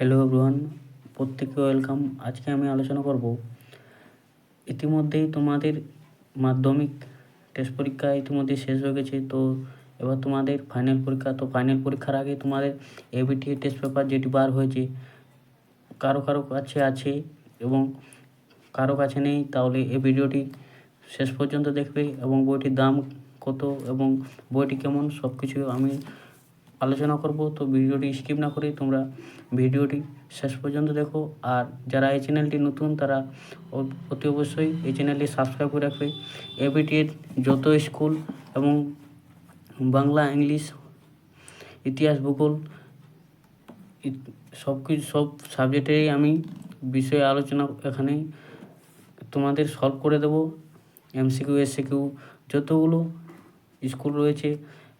Hello everyone, প্রত্যেককে welcome. আজকে আমি আলোচনা করব ইতিমধ্যেই তোমাদের মাধ্যমিক টেস্ট পরীক্ষা ইতিমধ্যে শেষ হয়ে গেছে। তো এবার তোমাদের ফাইনাল পরীক্ষা। তো ফাইনাল পরীক্ষার আগে তোমাদের এবিটি টেস্ট পেপার যেটি বার হয়েছে, কারো কারো কাছে আছে এবং কারো কাছে নেই, তাহলে এই ভিডিওটি শেষ পর্যন্ত দেখবে এবং বইটির দাম কত এবং বইটি কেমন সব কিছু আমি আলোচনা করব। তো ভিডিওটি স্কিপ না করে তোমরা ভিডিওটি শেষ পর্যন্ত দেখো। আর যারা এই চ্যানেলটি নতুন তারা অতি অবশ্যই এই চ্যানেলটি সাবস্ক্রাইব করে রাখবে। এবিটির যত স্কুল এবং বাংলা, ইংলিশ, ইতিহাস, ভূগোল সব সাবজেক্টেরই আমি বিষয়ে আলোচনা এখানে তোমাদের সলভ করে দেবো। এমসিকিউ, এসসিকিউ যতগুলো স্কুল রয়েছে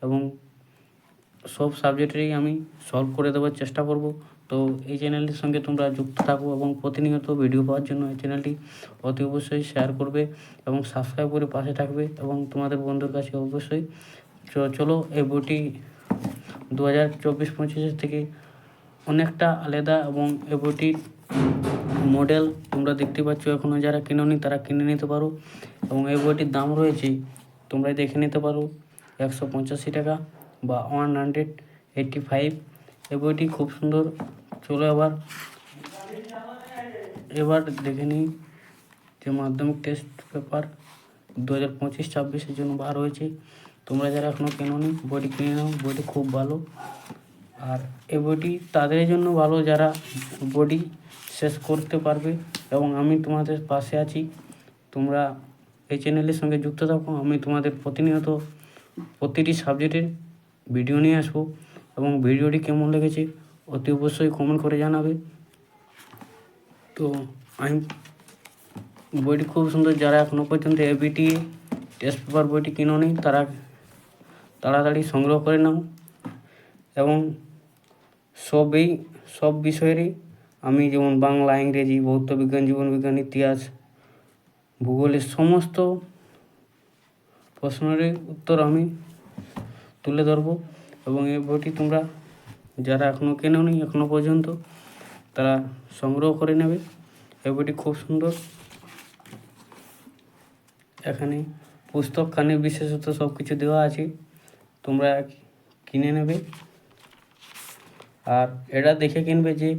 এবং সব সাবজেক্টেরই আমি সলভ করে দেওয়ার চেষ্টা করব। তো এই চ্যানেলটির সঙ্গে তোমরা যুক্ত থাকো এবং প্রতিনিয়ত ভিডিও পাওয়ার জন্য এই চ্যানেলটি অতি অবশ্যই শেয়ার করবে এবং সাবস্ক্রাইব করে পাশে থাকবে এবং তোমাদের বন্ধুর কাছে অবশ্যই চলো এই বইটি 2024-25 থেকে অনেকটা আলাদা এবং এই বইটির মডেল তোমরা দেখতে পাচ্ছ। এখনও যারা কিনোনি তারা কিনে নিতে পারো এবং এই বইটির দাম রয়েছে, তোমরা দেখে নিতে পারো, 185 টাকা বা 185। এই বইটি খুব সুন্দর। চলো এবার দেখে নিই যে মাধ্যমিক টেস্ট পেপার 2025-26 জন্য বার হয়েছে। তোমরা যারা এখনও কেনোনি বইটি কিনে নাও, বইটি খুব ভালো। আর এই বইটি তাদের জন্য ভালো যারা বইটি শেষ করতে পারবে এবং আমি তোমাদের পাশে আছি। তোমরা এই চ্যানেলের সঙ্গে যুক্ত থাকো। আমি তোমাদের প্রতিনিয়ত প্রতিটি সাবজেক্টের ভিডিও নিয়ে আসবো এবং ভিডিওটি কেমন লেগেছে অতি অবশ্যই কমেন্ট করে জানাবে। তো আমি বইটি খুব সুন্দর। যারা এখনও পর্যন্ত এবিটি টেস্ট পেপার বইটি কিনোনি তারা তাড়াতাড়ি সংগ্রহ করে নাও এবং সব বিষয়েরই আমি, যেমন বাংলা, ইংরেজি, ভৌত বিজ্ঞান, জীবনবিজ্ঞান, ইতিহাস, ভূগোলের সমস্ত প্রশ্নেরই উত্তর আমি তুলে ধরবো এবং এই বইটি তোমরা যারা এখনও কেনোনি এখনও পর্যন্ত তারা সংগ্রহ করে নেবে। এই বইটি খুব সুন্দর। এখানে পুস্তকখানির বিশেষত সব কিছু দেওয়া আছে, তোমরা কিনে নেবে। আর এটা দেখে কিনবে যে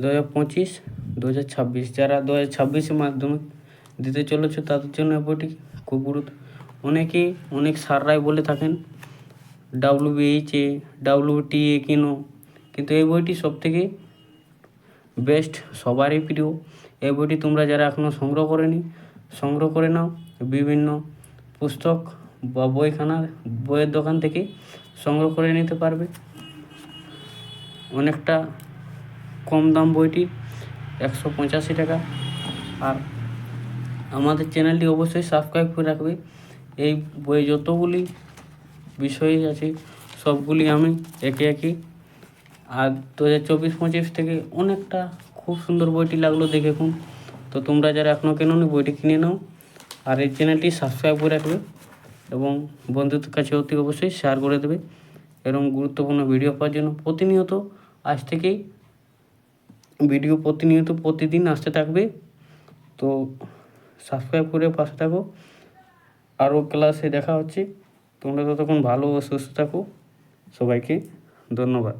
2025-2026 যারা 2026 মাধ্যমিক দিতে চলেছে তাদের জন্য বইটি খুব অনেক স্যাররাই বলে থাকেন WBHA, WTA কিনো, কিন্তু এই বইটি সবথেকে বেস্ট, সবারই প্রিয়। এই বইটি তোমরা যারা এখনও সংগ্রহ করে নাও। বিভিন্ন পুস্তক বা বইয়ের দোকান থেকে সংগ্রহ করে নিতে পারবে। অনেকটা কম দাম বইটি, 185 টাকা। আর আমাদের চ্যানেলটি অবশ্যই সাবস্ক্রাইব করে রাখবে। এই বই যতগুলি বিষয় আছে সবগুলি আমি একে আর 2024-25 থেকে অনেকটা খুব সুন্দর বইটি লাগলো দেখে। তো তোমরা যারা এখনও কেনোনি বইটি কিনে নাও আর এই চ্যানেলটি সাবস্ক্রাইব করে রাখবে এবং বন্ধুদের কাছে অতি অবশ্যই শেয়ার করে দেবে। এরকম গুরুত্বপূর্ণ ভিডিও পাওয়ার জন্য প্রতিনিয়ত আজ থেকেই ভিডিও প্রতিদিন আসতে থাকবে। তো সাবস্ক্রাইব করে পাশে থাকো। আরও ক্লাসে দেখা হচ্ছে। তোমরা ততক্ষণ ভালো ও সুস্থ থাকো। সবাইকে ধন্যবাদ।